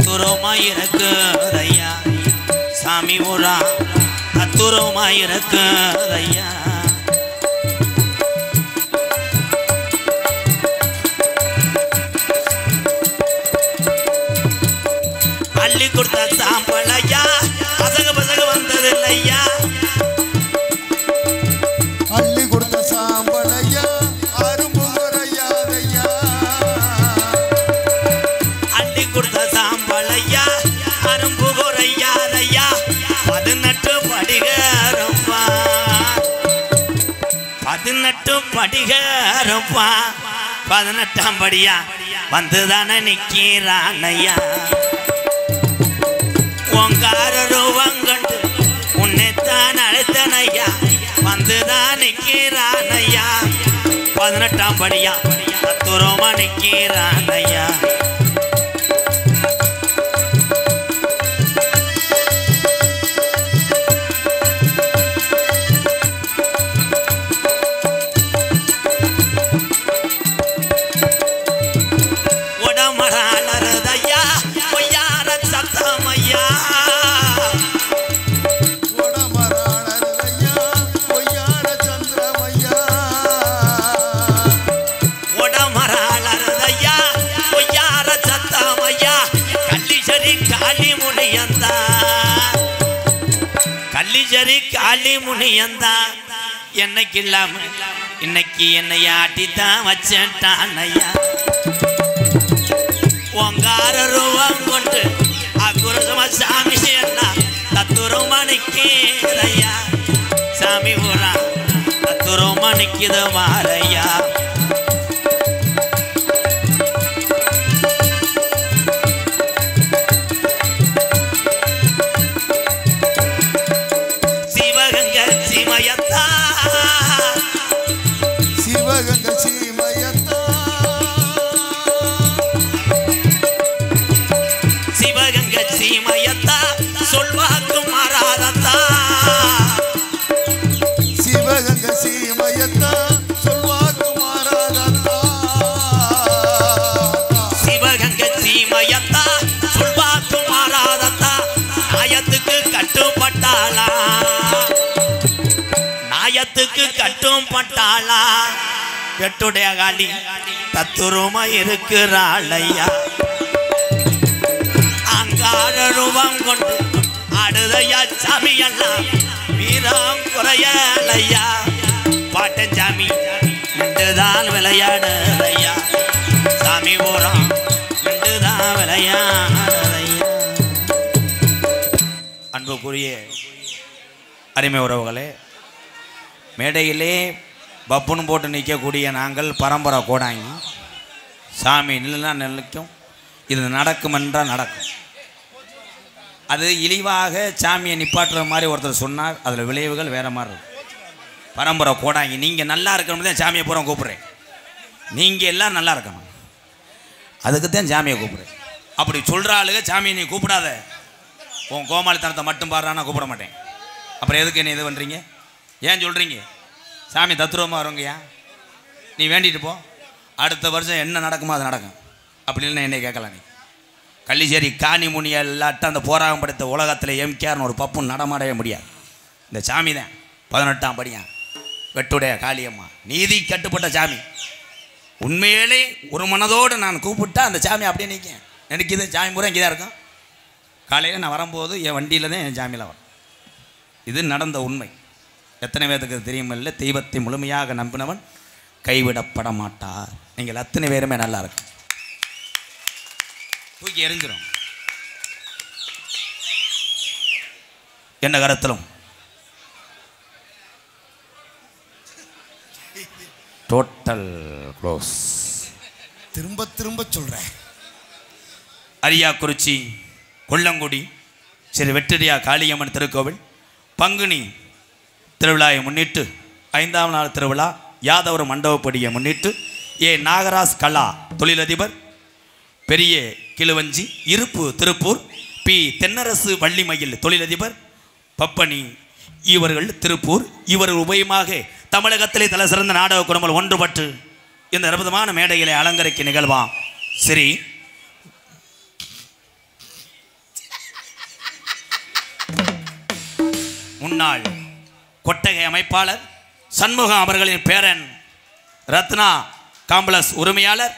தத்துரமாயிருக்குதையா சாமி ஊரா தத்துரமாயிருக்குதையா அள்ளி கொடுத்த சாம்பலையா பசங்க பசங்க வந்தது இல்லையா அள்ளி கொடுத்த சாம்பலையா அரும்புகுறையாதையா அள்ளி கொடுத்த சாம்பலையா அரும்புகுறையாதையா 18 படிகரப்பா 18 படிகரப்பா 18ஆம் படியா வந்துதானே நிக்கிறானையா உங்காரருவங்கண்டு உன்னைத்தான் அழைத்தனையா வந்துதான் நிற்கிறானையா 18ஆம் படியா தத்துரமா நிற்கிறானையா உடமராளருதையா பொய்யார சத்தமையா கள்ளிச்சேரி காளி முனியந்தா என்னைக்கு இல்லாம இன்னைக்கு என்னை ஆட்டித்தான் வச்சானையா உங்கார ரூபம் கொண்டு அக்குரசமா சாமி என்ன தத்துரமா நிற்கிறையா சாமி ஊரா தத்துரமா நிற்கிது மாறையா கட்டும் பட்டாளா எட்டுடைய காளி தத்துரமா இருக்கிறாளையா அங்கார ரூபம் கொண்டு ஆடுதையா சாமி எல்லாம் வீரம் குறையலையா பாட்டன் சாமி நின்றுதான் விளையாடுதையா சாமி ஊரம் நின்றுதான் விளையாடுதையா. அன்புக்குரிய அருமை உறவுகளே, மேடையிலே பப்புன்னு போட்டு நிற்கக்கூடிய நாங்கள் பரம்பரை கோடாங்கி சாமி நில்லுனா நிற்கும், இது நடக்கும் என்றால் நடக்கும். அது இழிவாக சாமியை நிப்பாட்டுற மாதிரி ஒருத்தர் சொன்னார், அதில் விளைவுகள் வேறு மாதிரி இருக்கும். பரம்பரை கோடாங்கி நீங்கள் நல்லா இருக்கணும் தான் சாமியை பூரா கூப்பிட்றேன், நீங்கள் எல்லாம் நல்லா இருக்கணும், அதுக்கு தான் சாமியை கூப்பிட்றேன். அப்படி சொல்கிற ஆளுங்க சாமியை நீ கூப்பிடாத, உன் கோமாளித்தனத்தை மட்டும் பாடுறான்னா கூப்பிட மாட்டேன். அப்புறம் எதுக்கு என்ன இது பண்ணுறீங்க, ஏன் சொல்கிறீங்க? சாமி தத்துருவமாக வருங்கய்யா, நீ வேண்டிட்டு போ, அடுத்த வருஷம் என்ன நடக்குமோ அது நடக்கும் அப்படின்னு என்னை கேட்கலாம். நீ கள்ளிச்சேரி காணி முனியை எல்லாட்டும் அந்த போராகம் படுத்த உலகத்தில் எம்கேர்னு ஒரு பப்பும் நடமாடவே முடியாது. இந்த சாமி தான் 18ஆம் படியான் வெட்டுடைய காளியம்மா, நீதி கட்டுப்பட்ட சாமி. உண்மையிலே ஒரு மனதோடு நான் கூப்பிட்டா அந்த சாமி அப்படியே நிற்கும். எனக்கு இது சாமி பூரா இங்கே தான் இருக்கும். காலையில் நான் வரும்போது என் வண்டியில் தான் என் சாமியில் வரும். இது நடந்த உண்மை. எத்தனை பேருக்கு தெரியுமில்ல, தெய்வத்தை முழுமையாக நம்பினவன் கைவிடப்பட மாட்டார். நீங்கள் அத்தனை பேருமே நல்லா இருக்கு, தூக்கி எறிஞ்சிடும். என்ன கருத்திலும் டோட்டல் க்ளோஸ். திரும்ப திரும்ப சொல்கிறேன். அரியாக்குறிச்சி கொல்லங்குடி ஸ்ரீ வெட்டடியா காளியம்மன் திருக்கோவில் பங்குனி திருவிழாவை முன்னிட்டு 5ஆம் நாள் திருவிழா யாதவர் மண்டபப்படியை முன்னிட்டு நாகராஜ் கலா தொழிலதிபர், பெரிய கிழுவஞ்சி இருப்பு திருப்பூர் பி தென்னரசு வள்ளிமயில் தொழிலதிபர், பப்பனி இவர்கள் திருப்பூர், இவர்கள் உபயமாக தமிழகத்திலே தலை சிறந்த நாடக குடும்பங்கள் ஒன்றுபட்டு இந்த அற்புதமான மேடைகளை அலங்கரிக்க நிகழ்வாம் ஸ்ரீ முன்னாள் கொட்டகை அமைப்பாளர் சண்முகம் அவர்களின் பேரன் ரத்னா காம்ப்ளக்ஸ் உரிமையாளர்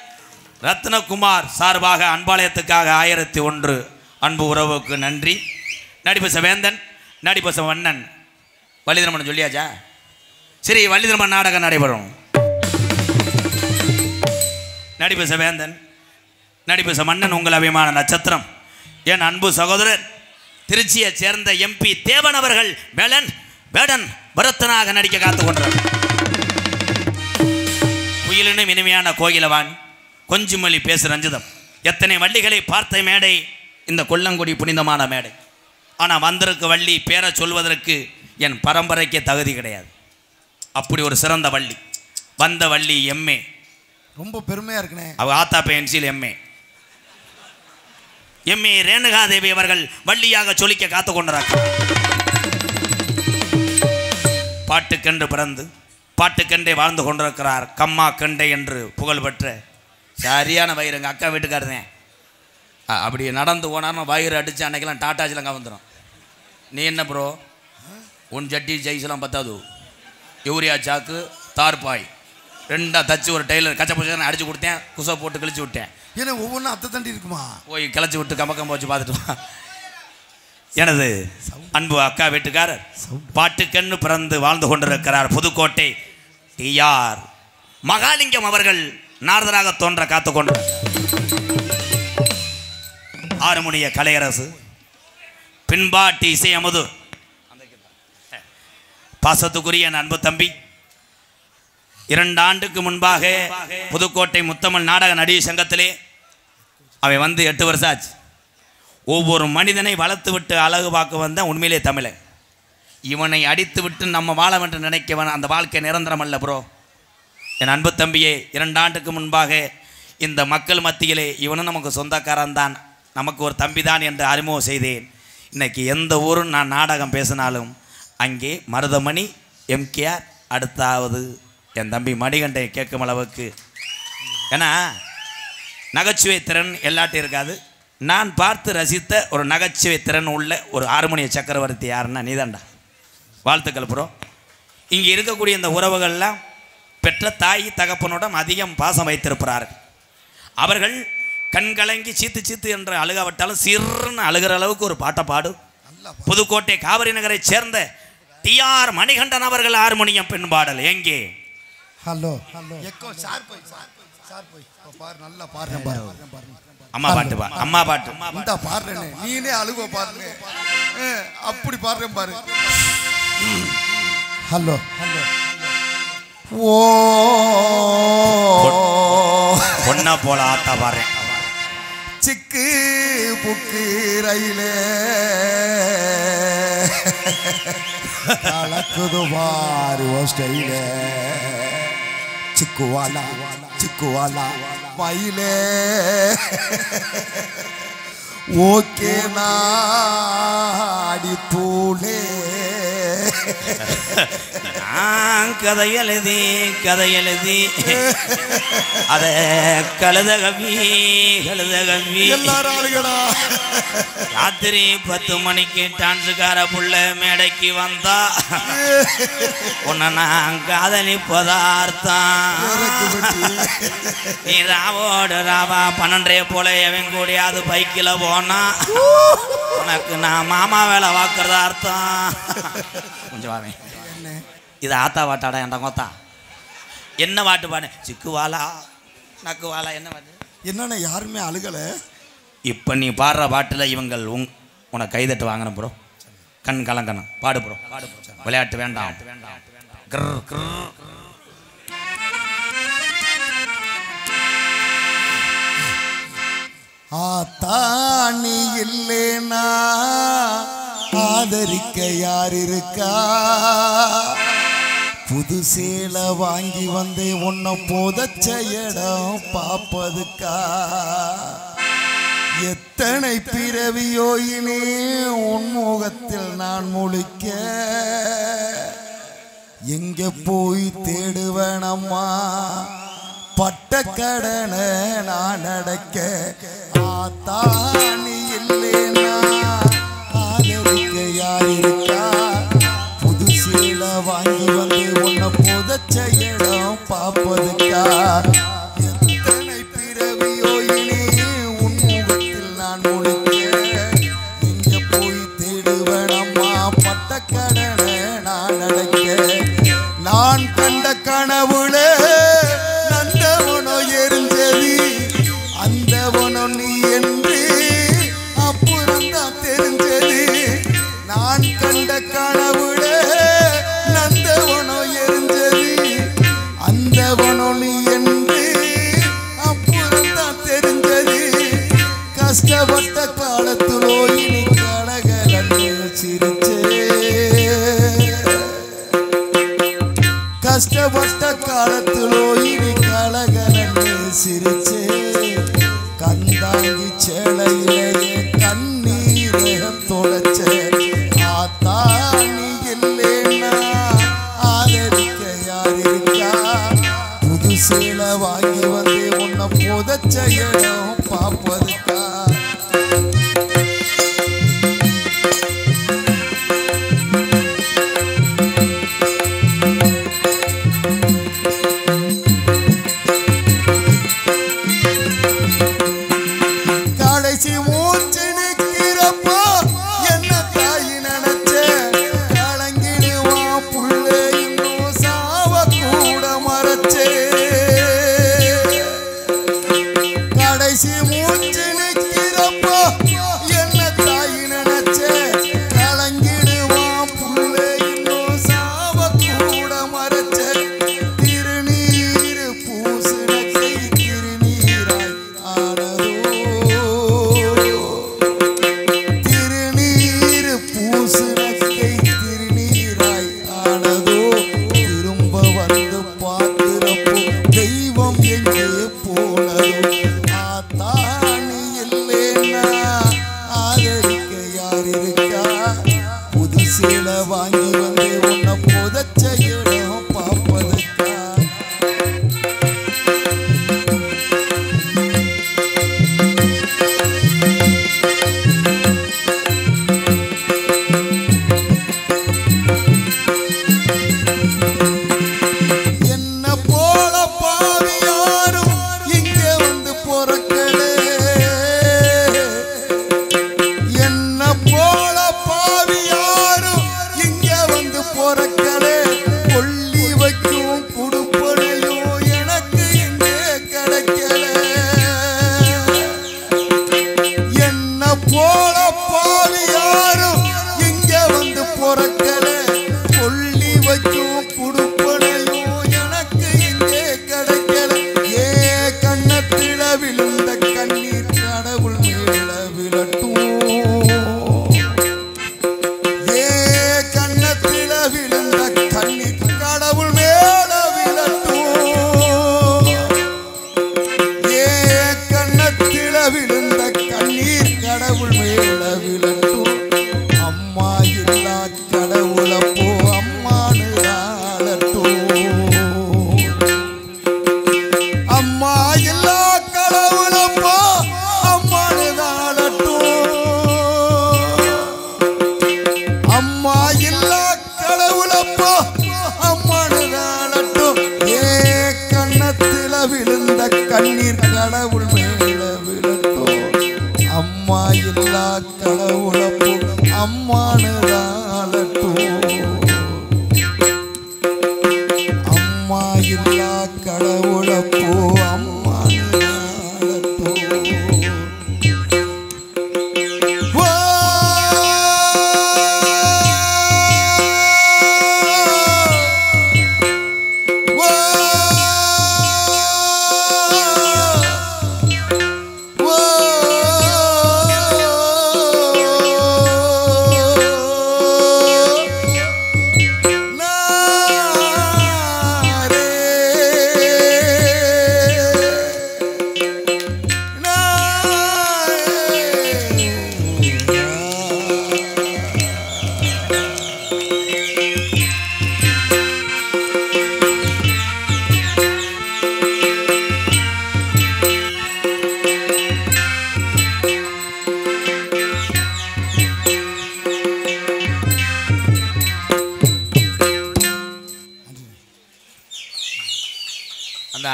ரத்னகுமார் சார்பாக அன்பாலயத்துக்காக 1001 அன்பு உறவுக்கு நன்றி. நடிபச வேந்தன் நடிபச வண்ணன் வள்ளிதிரமன் சொல்லியாச்சா? சரி, வள்ளிதிரமன் நாடகம் நடைபெறும். நடிபச வேந்தன் நடிபச மன்னன் உங்கள் அபிமான நட்சத்திரம் என் அன்பு சகோதரர் திருச்சியை சேர்ந்த MP தேவன் அவர்கள் வேடன் பரத்தனாக நடிக்க காத்து கொண்டார். குயிலினும் இனிமையான கோயிலவான் கொஞ்சுமொழி பேசு ரஞ்சிதம் எத்தனை வள்ளிகளை பார்த்த மேடை இந்த கொல்லங்குடி புனிதமான மேடை. ஆனால் வந்திருக்க வள்ளி பேரை சொல்வதற்கு என் பரம்பரைக்கே தகுதி கிடையாது. அப்படி ஒரு சிறந்த வள்ளி. வந்த வள்ளி MA, ரொம்ப பெருமையா இருக்குனே. அவ ஆத்தா பென்சில் MA ரேணுகாதேவி அவர்கள் வள்ளியாக சொலிக்க காத்து கொண்டார். பாட்டுக்கென்று பிறந்து பாட்டுக்கென்றே வாழ்ந்து கொண்டிருக்கிறார் கம்மா கண்டை என்று புகழ்பெற்ற சரியான வயிறு. எங்கள் அக்கா வீட்டுக்காரதேன் அப்படி நடந்து போனார்னு வயிறு அடித்து அன்னைக்கெல்லாம் டாட்டாச்சிலங்க வந்துடும். நீ என்ன ப்ரோ, உன் ஜட்டி ஜெய்ஸ்லாம் பத்தாது, யூரியா சாக்கு தார்பாய் ரெண்டாக தச்சு ஒரு டெய்லர் கச்ச பச்சை அடித்து கொடுத்தேன், குசை போட்டு கிழிச்சு விட்டேன். ஏன்னா ஒவ்வொன்றும் அத்தை தண்டி இருக்குமா, போய் கிளச்சி விட்டு கம்பக்கம் வச்சு பார்த்துட்டு எனது அன்பு அக்கா வீட்டுக்காரர் பாட்டுக்கென்று பிறந்து வாழ்ந்து கொண்டிருக்கிறார் புதுக்கோட்டை TR மகாலிங்கம் அவர்கள் நாரதராக தோன்ற காத்துக்கொண்டு ஆறுமுனிய கலையரசு பின்பாட்டி இசை அமுது பாசத்துக்குரிய அன்பு தம்பி 2 ஆண்டுக்கு முன்பாக புதுக்கோட்டை முத்தமிழ் நாடக நடிகர் சங்கத்திலே அவன் வந்து 8 வருஷம் ஆச்சு. ஒவ்வொரு மனிதனை வளர்த்து விட்டு அழகு பார்க்க வந்த உண்மையிலே தமிழன். இவனை அடித்து விட்டு நம்ம வாழ வேண்டும் நினைக்கவன் அந்த வாழ்க்கை நிரந்தரம் அல்ல ப்ரோ. என் அன்பு தம்பியே 2 ஆண்டுக்கு முன்பாக இந்த மக்கள் மத்தியிலே இவனும் நமக்கு சொந்தக்காரன் தான், நமக்கு ஒரு தம்பி தான் என்று அறிமுகம் செய்தேன். இன்றைக்கி எந்த ஊரும் நான் நாடகம் பேசினாலும் அங்கே மருதமணி MKR அடுத்தாவது என் தம்பி மணிகண்டை கேட்கும் அளவுக்கு. ஏன்னா நகைச்சுவை திறன் எல்லாட்டும் இருக்காது. நான் பார்த்து ரசித்த ஒரு நகைச்சுவை திறன் உள்ள ஒரு ஹார்மோனிய சக்கரவர்த்தி யாருன்னா நீதாண்டா. வாழ்த்துக்கள் ப்ரோ. இங்கே இருக்கக்கூடிய இந்த உறவுகள்லாம் பெற்ற தாய் தகப்பனுடன் அதிகம் பாசம் வைத்திருக்கிறார்கள். அவர்கள் கண்கலங்கி சீத்து சீத்து என்று அழுகாவிட்டாலும் சிறுன்னு அழுகிற அளவுக்கு ஒரு பாட்டை பாடும். புதுக்கோட்டை காவிரி நகரை சேர்ந்த TR மணிகண்டன் அவர்கள் ஹார்மோனியம் பெண் பாடல் எங்கே? ஹலோ எக்கோ சார் போய் பாரு, நல்லா பாடுறேன் பாரு. அம்மா பாட்டு பா, அம்மா பாட்டு இந்த பாடுறேனே, நீனே அழுவ பாடுறே, அப்படி பாடுறேன் பாரு. ஹலோ ஓ பொண்ணா போல ஆத்தா பாரு. சிக்கு புக்கு ரயிலே கலக்குது பாரு ஸ்டைலே, சிக்குவாலா மயிலே ஓகே நாடி தூளே. நான் கதை எழுதி அத கழுத கவி ராத்திரி 10 மணிக்கு டான்ஸுக்கார புள்ள மேடைக்கு வந்தா உன்னை நான் காதலிப்பதார்த்தம். நீ ராவோடு ராவா 12 போல எவன் கூடியாது பைக்கில் போனா உனக்கு நான் மாமா வேலை வாக்குறதா அர்த்தம். கொஞ்சம் வாங்க, இது ஆத்தா வாட்டாடா என் கோத்தா. என்ன பாட்டு பாடு? சிக்குவாலா நக்குவாலா என்ன பாட்டு? என்னன்னா யாருமே அழுகல. இப்போ நீ பாடுற பாட்டில் இவங்கள் உனக்கு கைதட்டு வாங்கணும் ப்ரோ, கண் கலங்கணும். பாடு ப்ரோ, விளையாட்டு வேண்டாம். ஆத்தாணி இல்லேனா ஆதரிக்க யார் இருக்கா? புது சேலை வாங்கி வந்தே உன்னை போதச்ச இடம் பாப்பதுக்கா? எத்தனை பிறவியோ இனி உன்முகத்தில் நான் முழிக்க, எங்க போய் தேடுவேனம்மா பட்டக்கடனை நான் அடைக்க? ஆத்தாணி இல்லேனா ஆதரிக்க யார் இருக்கா? வாங்கி வந்து உன்னை புதைச்ச இடம் பார்ப்பதற்கா கண்ணீர் கடவுள் மேல விழட்டும் அம்மா இல்லா கடவுளப்போ அம்மானுதாலட்டும் அம்மா இல்லா கடவுளப்போ அம்மானுதாலட்டும்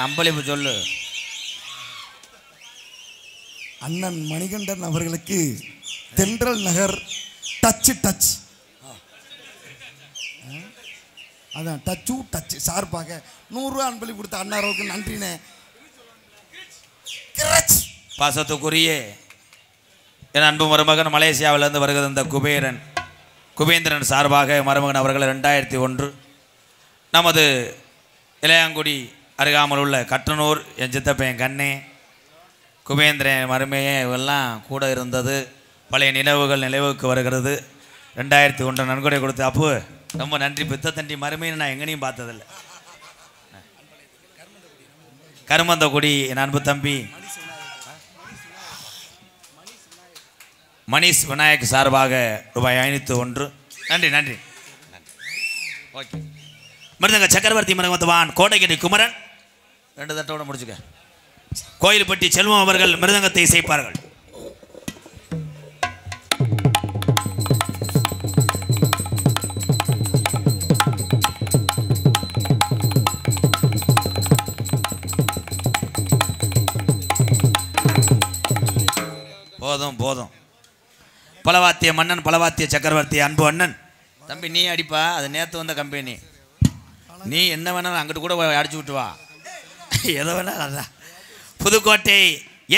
அம்பளிப்பு சொல்லு. அண்ணன் மணிகண்டன் அவர்களுக்கு தென்றல் நகர் டச் அதான் டச் சார்பாக 100 ரூபா அன்பளிப்பு கொடுத்த அண்ணாருக்கு நன்றினே. பாசத்துக்குரிய என் அன்பு மருமகன் மலேசியாவிலிருந்து வருகிற இந்த குபேந்திரன் சார்பாக மருமகன் அவர்கள் 2001 நமது இளையாங்குடி அருகாமல் உள்ள கட்டனூர் என் சித்தப்பன் கண்ணே குபேந்திரன் மருமையே இவெல்லாம் கூட இருந்தது. பழைய நினைவுகள் நினைவுக்கு வருகிறது. 2001 நன்கொடை கொடுத்து அப்பு ரொம்ப நன்றி. பித்த தண்டி மருமைன்னு நான் எங்கேயும் பார்த்ததில்லை. கருமந்தகுடி என் அன்பு தம்பி மணிஷ் விநாயக் சார்பாக ரூபாய் 501 நன்றி நன்றி. ஓகே. மிருதங்க சக்கரவர்த்தி மருமத்துவான் கோட்டைக்கடி குமரன் 2 தட்டோடு முடிச்சுக்க. கோயில்பட்டி செல்வம் அவர்கள் மிருதங்கத்தை இசைப்பார்கள். போதும் போதும். பலவாத்திய மன்னன் பலவாத்திய சக்கரவர்த்தி அன்பு அண்ணன் தம்பி நீ அடிப்பா. அது நேற்று வந்த கம்பெனி. நீ என்ன வேணாலும் அங்கிட்டு கூட அடிச்சு விட்டு வா. எதை வேணாலும் அதான். புதுக்கோட்டை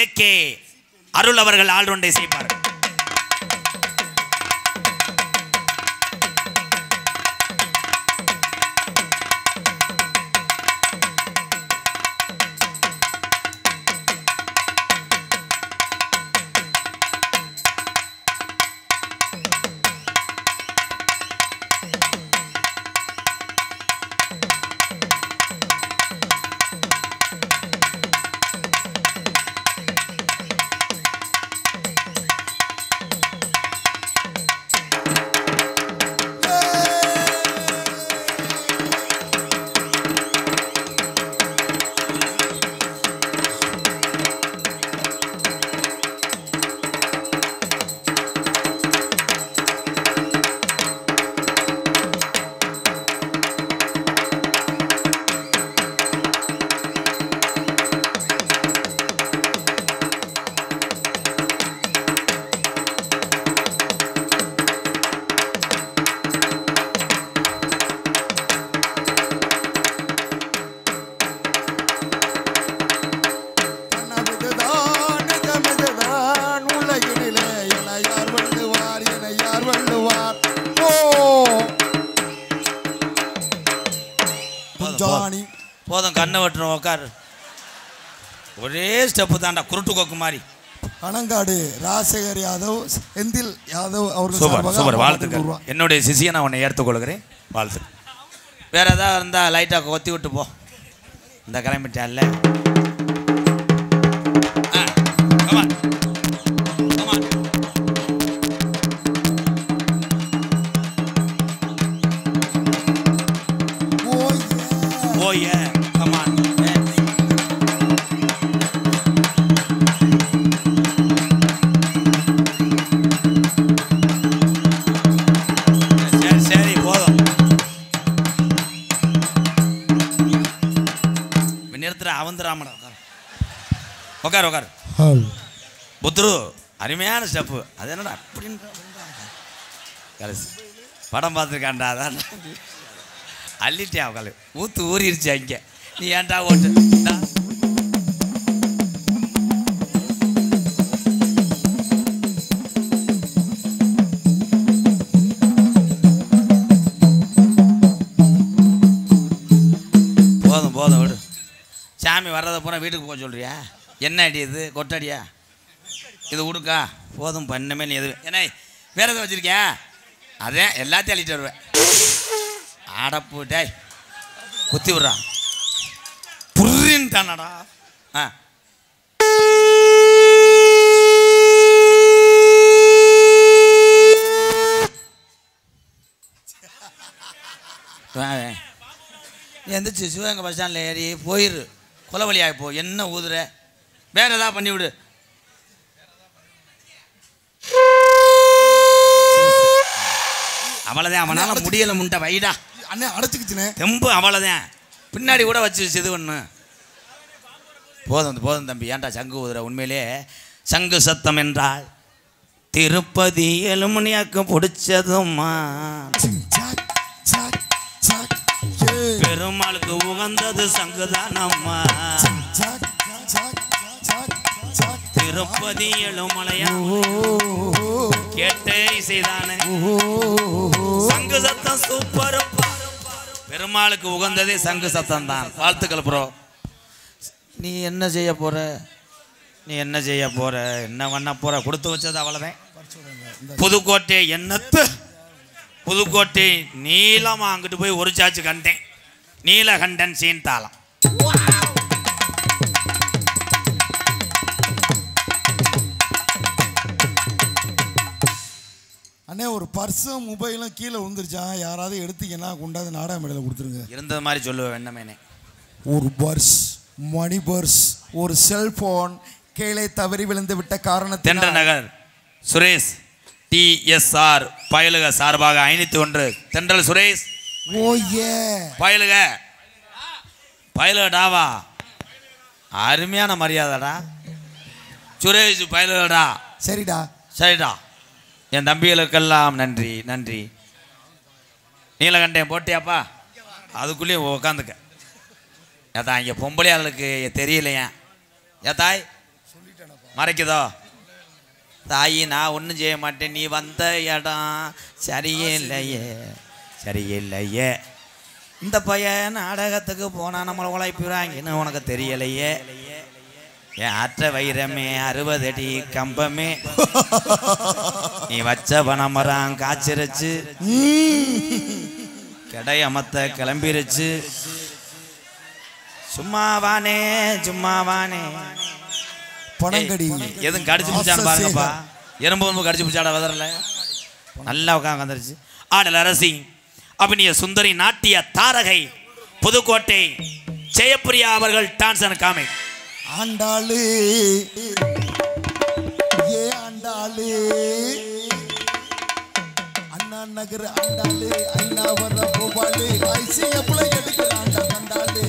ஏகே அருள் அவர்கள் ஆல்ரவுண்டை செய்வார்கள். யார் வள்ளுவார் ஓ ஜானி போதும் கண்ணை வெட்டுறோம் உட்காரு. ஒரே ஸ்டெப்பு தாண்டா குருட்டு கொக்கு மாதிரி. பனங்காடு ராஜசேகர் யாதவ் செந்தில் யாதவ் அவர்கள் சூப்பர் சூப்பர் வாழ்த்துக்கள். என்னுடைய சிசியை நான் உன்னை ஏற்றுக்கொள்கிறேன். வாழ்த்து. வேற ஏதாவது இருந்தால் லைட்டாக கொத்தி விட்டு போ. இந்த கிளம்பிட்டான்ல. உட்கார் உட்கார். புத்ரு அருமையான ஸ்டெப்பு. அது என்னடா அப்படின்ற படம் பார்த்துருக்காண்டா. அதான் அள்ளிட்டியா உட்காரு. ஊத்து ஊறிடுச்சு அங்கே. நீ ஏன்டா ஓட்டு. போதும் போதும் விடு. சாமி வர்றதை பூரா வீட்டுக்கு போக சொல்றியா? என்ன அடி இது? கொட்டடியா இது? உடுக்கா போதும் பண்ணமே. நீ எது என்ன வேற எதுவும் வச்சிருக்கியா? அதே எல்லாத்தையும் அள்ளிட்டு வருவேன். ஆடப்பு டேய் குத்தி விட்றா புரின்ட்டானடா. ஆ நீ எந்திரிச்சு சிவகங்கை பஸ் ஸ்டாண்டில் ஏறி போயிரு. கொலவழியாக போ. என்ன ஊதுற? வேற ஏதாவது பண்ணிவிடு. அவ்வளோதான். அவனால முடியலை முண்டை வைடா. அண்ணே அடைச்சிக்கிச்சுனே தெம்பு. அவ்வளோதான். பின்னாடி கூட வச்சு இது ஒன்று. போதும் போதும் தம்பி. ஏன்டா சங்கு ஊதுற? உண்மையிலே சங்கு சத்தம் என்றால் திருப்பதி எலுமணியாக்கு பிடிச்சதும்மா. பெருமாளுக்கு உகந்தது சங்குதானம்மா. திருப்பதி எழுமலையா கேட்டே இசைதானே. சங்கு சத்தம் சூப்பர். பெருமாளுக்கு உகந்ததே சங்கு சத்தம் தான். வாழ்த்துக்கள் ப்ரோ. நீ என்ன செய்ய போற? நீ என்ன செய்ய போற? என்ன பண்ண போற? கொடுத்து வச்சது அவ்வளவுதான். புதுக்கோட்டை என்னத்து? புதுக்கோட்டை நீளமா அங்கிட்டு போய் ஒரு சாச்சு கண்டேன். நீலகண்டன் சீன்தாளம். அண்ணே ஒரு பர்ஸும் மொபைலும் கீழே விழுந்துருச்சான். யாராவது எடுத்தீங்கன்னா கொண்டாந்து நாடக மேடையில் கொடுத்துருங்க. இருந்தது மாதிரி சொல்லுவேன். என்னமேனே ஒரு பர்ஸ், மணி பர்ஸ், ஒரு செல்போன் கீழே தவறி விழுந்து விட்ட காரணத்தில் தென்ற நகர் சுரேஷ் TSR பயலுக சார்பாக 501 தென்றல் சுரேஷ். ஓயே பயலுக பயலுகடாவா. அருமையான மரியாதைடா சுரேஷ். பயலுகடா. சரிடா சரிடா. என் தம்பிகளுக்கெல்லாம் நன்றி நன்றி. நீலகண்டன் போட்டியாப்பா? அதுக்குள்ளேயே உக்காந்துக்க. ஏதா இங்கே பொம்பளையாளுக்கு தெரியலையா? ஏத்தாய் மறைக்குதோ? தாயி நான் ஒன்றும் செய்ய மாட்டேன். நீ வந்த இடம் சரியில்லையே சரியில்லையே. இந்த பையன் நாடகத்துக்கு போனால் நம்மளை உழைப்புறாங்கன்னு உனக்கு தெரியலையே. என் அற்ற வைரமே 60 அடி கம்பமே நீ வச்ச பனமரம் காய்ச்சிருச்சு. கடை அமத்த கிளம்பிருச்சு. சும்மாவானே சும்மாவானே. பணங்கடி எதுவும் கடிச்சு பிடிச்சான்னு பாருங்கப்பா. எறும்பு கடிச்சு பிடிச்சாட வதரல. நல்லா உட்காந்துருச்சு. ஆடல் அரசி அபிநய சுந்தரி நாட்டிய தாரகை புதுக்கோட்டை ஜெயப்பிரியா அவர்கள் டான்ஸ் அண்ட் காமெடி. ஆண்டாளு ஏ ஆண்டாளு அண்ணா நகர் ஆண்டாளு ஐநா வர கோபாலு ஐசிய புலை எடுக்கிறாண்டா தண்டாளு.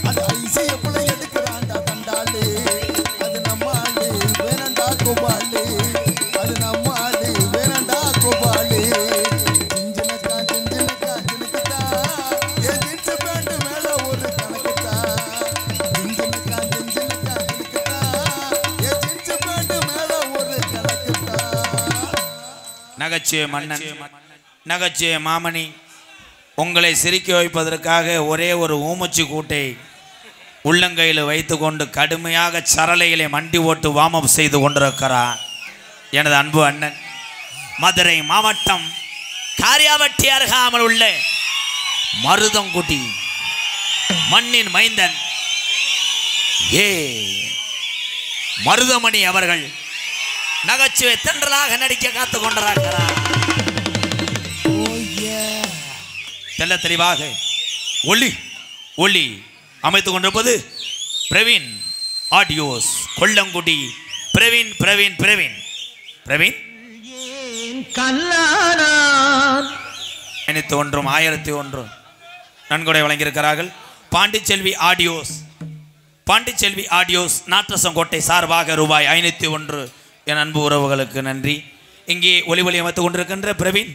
அது ஐசிய புலை எடுக்கிறாண்டா தண்டாளு. அது நம்ம ஆளு வேணண்டா கோபாலு. அது நம்ம ஆளு வேணண்டா கோபாலு. சிஞ்சனக்கா சிஞ்சனக்கா சினுக்குதா ஏ ஜின்ஸ் பேண்ட் மேல ஒரு கணக்குதா. சிஞ்சனக்கா சிஞ்சனக்கா சினுக்குதா ஏ ஜின்ஸ் பேண்ட் மேல ஒரு கணக்குதா. நகைச்சுவை மன்னன், நகைச்சுவை மாமணி, உங்களை சிரிக்க வைப்பதற்காக ஒரே ஒரு ஊமச்சி கூட்டை உள்ளங்கையில் வைத்து கொண்டு கடுமையாக சரளையிலே மண்டி ஓட்டு வாமம் செய்து கொண்டிருக்கிறார் எனது அன்பு அண்ணன், மதுரை மாவட்டம் காரியாவட்டி அருகாமல் உள்ள மருதங்குடி மண்ணின் மைந்தன் மருதமணி அவர்கள் நகைச்சுவை தென்றலாக நடிக்க காத்து கொண்டிருக்கிறார். தெல்ல தெளிவாக ஒளி ஒளி அமைத்துக் கொண்டிருப்பது பிரவீன் ஆடியோஸ் கொல்லங்குடி. பிரவீன் பிரவீன் பிரவீன் பிரவீன் அனைத்து ஒன்றும் 1001 நன்கொடை வழங்கியிருக்கிறார்கள். பாண்டிச்செல்வி ஆடியோஸ், பாண்டிச்செல்வி ஆடியோஸ் நாற்றசங்கோட்டை சார்பாக ரூபாய் 501 என் அன்பு உறவுகளுக்கு நன்றி. இங்கே ஒளிவொலி அமைத்துக் கொண்டிருக்கின்ற பிரவீன்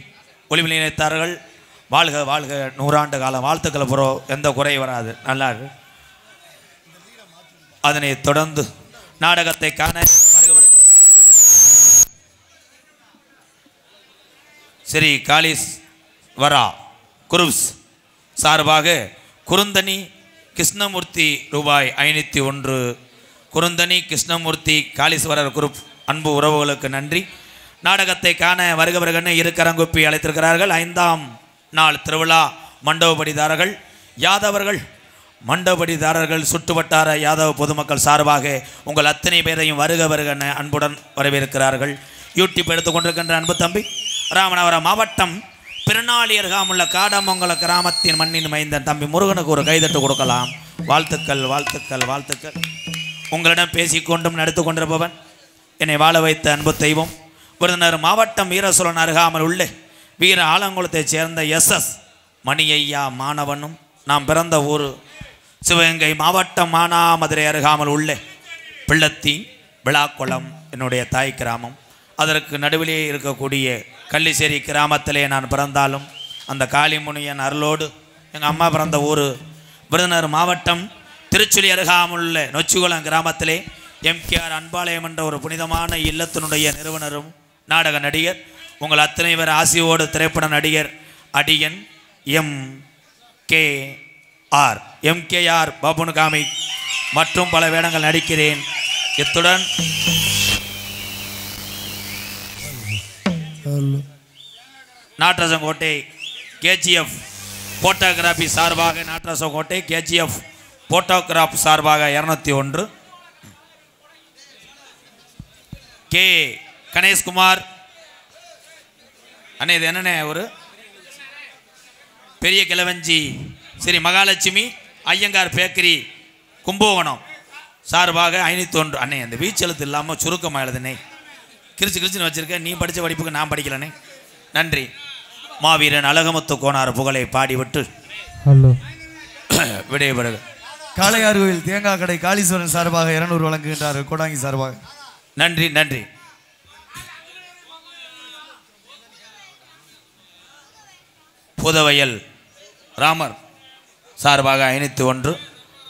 ஒளிவொலி இணைத்தார்கள். வாழ்க வாழ்க, 100 ஆண்டு காலம் வாழ்த்துக்களை புறோ, எந்த குறை வராது, நல்லா இருக்கு. அதனை தொடர்ந்து நாடகத்தை காண ஸ்ரீ காளிஸ் வரா குரூப்ஸ் சார்பாக குருந்தனி கிருஷ்ணமூர்த்தி ரூபாய் 501. குருந்தனி கிருஷ்ணமூர்த்தி காளீஸ்வரர் குரூப் அன்பு உறவுகளுக்கு நன்றி. நாடகத்தை காண வருகவர்கன்னு இருக்கரங்குப்பி அழைத்திருக்கிறார்கள். 5ஆம் நாள் திருவிழா மண்டபப்படிதாரர்கள் யாதவர்கள், மண்டபப்படிதாரர்கள் சுற்றுவட்டார யாதவ பொதுமக்கள் சார்பாக உங்கள் அத்தனை பேரையும் வருக வருகன்னு அன்புடன் வரவேற்கிறார்கள். யூடியூப் எடுத்துக்கொண்டிருக்கின்ற அன்பு தம்பி ராமநாதபுரம் மாவட்டம் பிறநாளி அருகாமுள்ள காடமங்கல கிராமத்தின் மண்ணின் மைந்தன் தம்பி முருகனுக்கு ஒரு கைதட்டு கொடுக்கலாம். வாழ்த்துக்கள் வாழ்த்துக்கள் வாழ்த்துக்கள். உங்களிடம் பேசிக்கொண்டும் நடித்து கொண்டிருப்பவன் என்னை வாழ வைத்த அன்பு தெய்வம் விருதுநகர் மாவட்டம் வீரசோழன் அருகாமல் உள்ள வீர ஆலங்குளத்தைச் சேர்ந்த SS மணியையா மாணவனும் நாம் பிறந்த ஊர் சிவகங்கை மாவட்டம் மானாமதுரை அருகாமல் உள்ள பிள்ளத்தி விழாக்குளம் என்னுடைய தாய் கிராமம். அதற்கு நடுவிலே இருக்கக்கூடிய கள்ளிசேரி கிராமத்திலே நான் பிறந்தாலும் அந்த காளிமுனியன் அருளோடு எங்கள் அம்மா பிறந்த ஊர் விருதுநகர் மாவட்டம் திருச்சுழி அருகாமுள்ள நொச்சிகுளம் கிராமத்திலே MKR அன்பாலயம் என்ற ஒரு புனிதமான இல்லத்தினுடைய நிறுவனரும் நாடக நடிகர் உங்கள் அத்தனை பேர் ஆசியோடு திரைப்பட நடிகர் அடியன் MKR பாபுனு காமி மற்றும் பல வேடங்கள் நடிக்கிறேன். இத்துடன் நாட்டரசங்கோட்டை KGF போட்டோகிராஃபி சார்பாக நாட்டரசங்கோட்டை KGF போட்டோகிராஃப் சார்பாக 201. கே கணேஷ்குமார் அண்ணே, இது என்னண்ணே ஒரு பெரிய கிழவஞ்சி ஸ்ரீ மகாலட்சுமி ஐயங்கார் பேக்கரி கும்பகோணம் சார்பாக 501. அண்ணே, அந்த வீச்செழுத்து இல்லாமல் சுருக்கமாக எழுதுனே, கிரிச்சுன்னு வச்சுருக்கேன். நீ படித்த படிப்புக்கு நான் படிக்கலனே. நன்றி. மாவீரன் அழகமுத்து கோனார் புகழை பாடிவிட்டு விடைபெறுக. காளையார் கோயில் தேங்காய் கடை காளீஸ்வரன் சார்பாக 200 வழங்குகின்றார் கோடாங்கி சார்பாக. நன்றி நன்றி. புதவயல் ராமர் சார்பாக 501.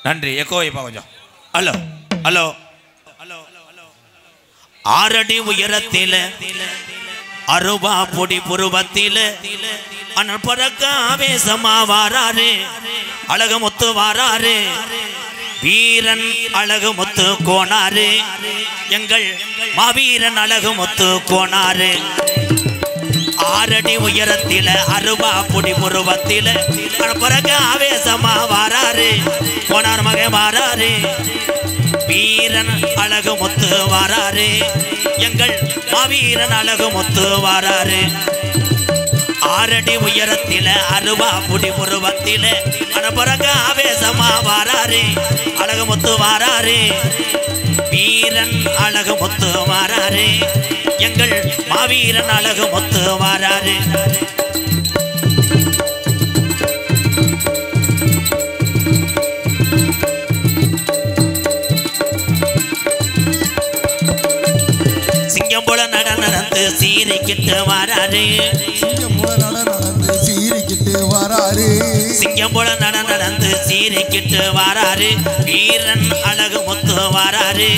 நன்றி. எக்கோ வைப்பா கொஞ்சம். Hello hello hello hello. 6 அடி உயரத்தில அருவா பொடி புருவத்தில அனல் பறக்க ஆவேசமா வாராரு அழகுமுத்து வாராரு வீரன் அழகுமுத்து கோனாரு எங்கள் மாவீரன் அழகுமுத்து கோனாரு. 6 அடி உயரத்தில அருவா பொடி புருவத்தில அனல் பறக்க ஆவேசமா வாராரு கோனார் மகே வாராரு வீரன் அழகுமுத்து வாராரு எங்கள் மாவீரன் அழகுமுத்து வாராரு. 6 அடி உயரத்தில அருவா புடி புருவத்தில அனபரக ஆவேசமா வாராரு அழகுமுத்து வாராரு வீரன் அழகுமுத்து வாராரு எங்கள் மாவீரன் அழகுமுத்து வாராரு. சிங்கம் போல நடந்து சீரிக்கிட்டு வாராரு சிங்கம் போல நடந்து சீரிக்கிட்டு வாராரு வீரன் அழகுமுத்து வாராரு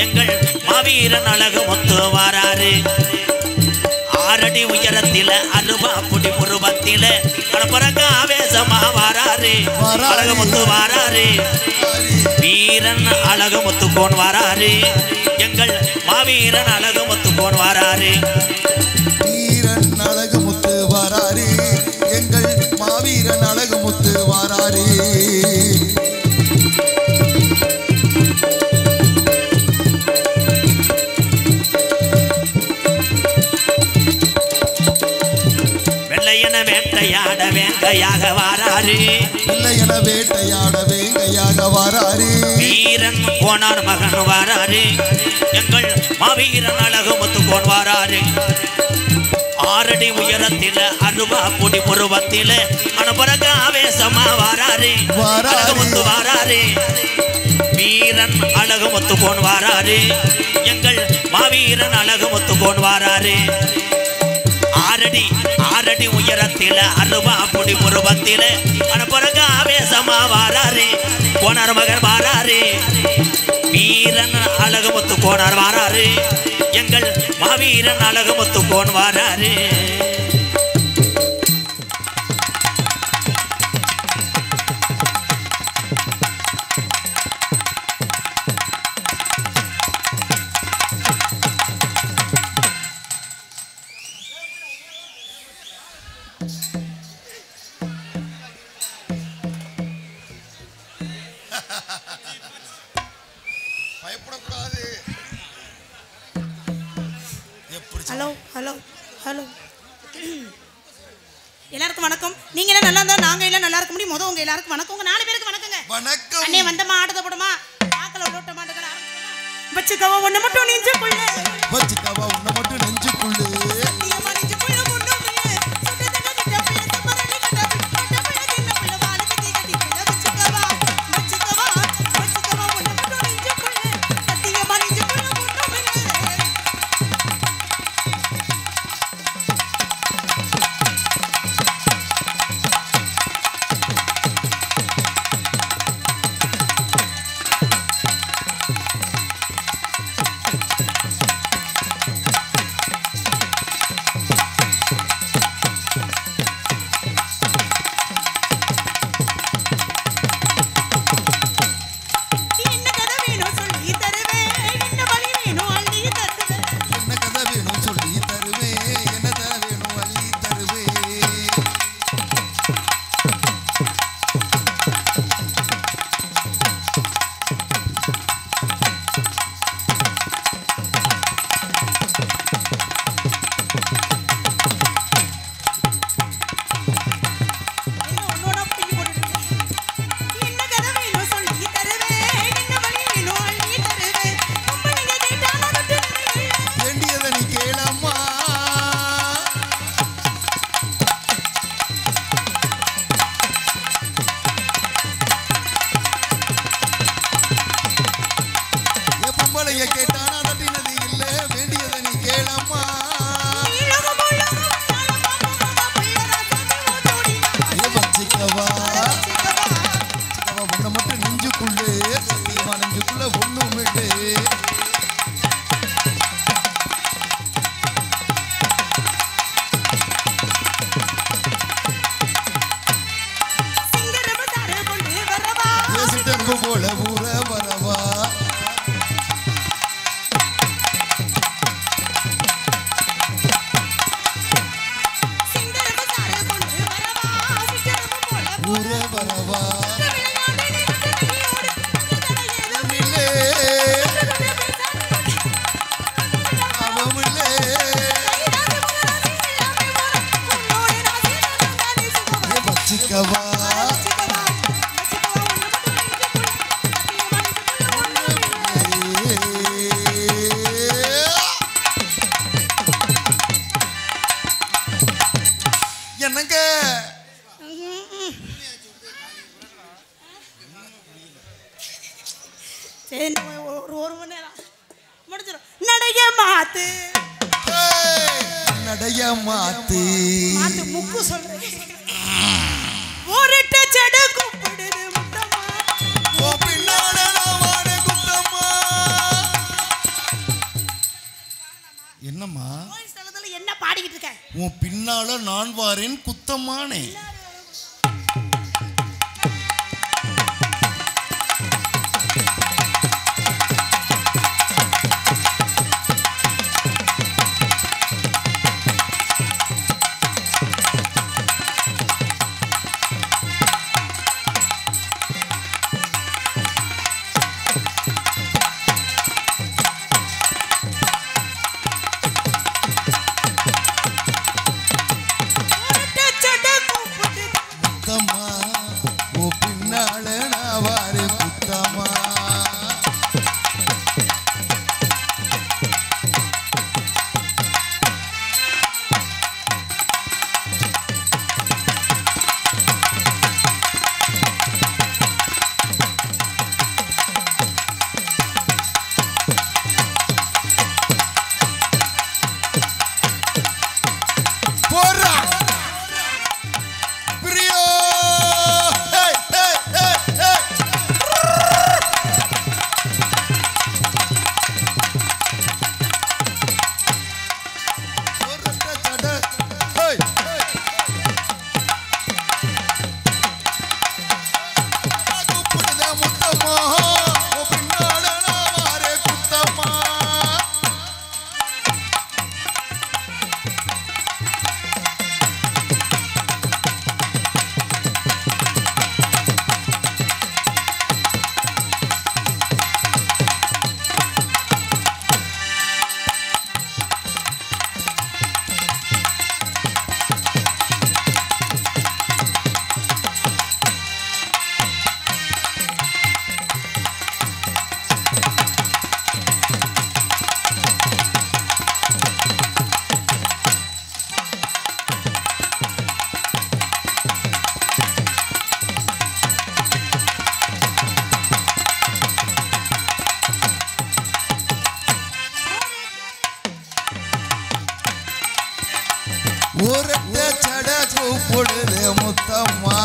எங்கள் மாவீரன் அழகுமுத்து வாராரு. ஆறடி உயரத்தில அருவா புடி புருவத்தில பரபரக்க ஆவேசமா வாராரு அழகமுத்து வாராரு வீரன் அழகமுத்துக்கோன் வாராரு எங்கள் மாவீரன் அழகமுத்துக்கோன் வாராரு வீரன் அழகுமுத்து வாராரு எங்கள் மாவீரன் அழகுமுத்து வாராரு வெள்ளையன வேட்டையாட வேங்கையாக வாராரு வெள்ளையன வேட்டையாட வேங்கையாக வாராரு வீரன் கோனார் மகன் வாராரு எங்கள் மாவீரன் அழகுமுத்துக்கோன் வாராரு ஆறடி உயரத்தில அருவா பொடி புருவத்தில அனுபரக ஆவேசமா வாராரு அழகுமுத்து வாராரு வீரன் அழகுமுத்துக்கோன் வாராரு எங்கள் மாவீரன் அழகுமுத்துக்கோன் வாராரு ஆறடி உயரத்தில அருவா பொடி புருவத்தில அனுபரக ஆவேசமா வாராரு கோனார் மகன் வாராரு வீரன் அழகுமுத்துக்கோனார் வாராரு எங்கள் மாவீரன் அழகுமுத்துக்கோன் வாராரு பயப்படக்கூடாது. ஹலோ ஹலோ ஹலோ எல்லாருக்கும் வணக்கம். நீங்க எல்லாம் நல்லா இருந்தா நாங்க எல்லாம் நல்லா இருக்க முடியும். உங்க எல்லாருக்கும் வணக்கம். உங்க 4 பேருக்கு வணக்கங்க. வணக்கம். அண்ணே வந்தமா ஆட்டத போடுமா ஆக்கல ஓட்ட மாட்டேங்கற ஆரம்பிச்சோம். வச்சுக்கவா ஒண்ணு மட்டும் நெஞ்சுக்குள்ள வச்சுக்கவா ஒண்ணு மட்டும் நெஞ்சுக்குள்ள சத்தியமா நெஞ்சுக்குள்ள ஒண்ணும் இல்ல சுத்ததக கிட்ட பிள்ளை சம்பரலி கட்ட பிள்ளை சின்ன பிள்ளை வாளுக்கு தீக்கடி பிள்ளை வச்சுக்கவா ஒண்ணு மட்டும் நெஞ்சுக்குள்ள சத்தியமா நெஞ்சுக்குள்ள ஒண்ணும் இல்ல ஒரு மணி நேரம் முடிஞ்சிடும். நடைய மாத்து நடைய மாத்து மாத்து முக்கு சொல்றேன். ஒருட்ட செடு கூப்பிடுது முத்தம்மா ஓ பின்னால வாடே குத்தம்மா. என்னம்மா கோயில் ஸ்தலத்துல என்ன பாடிக்கிட்டு எதுக்க உன் பின்னால நான் வாரேன் குத்தம்மானே. ஒரட்ட சட கூப்பிடுதே முத்தம்மா.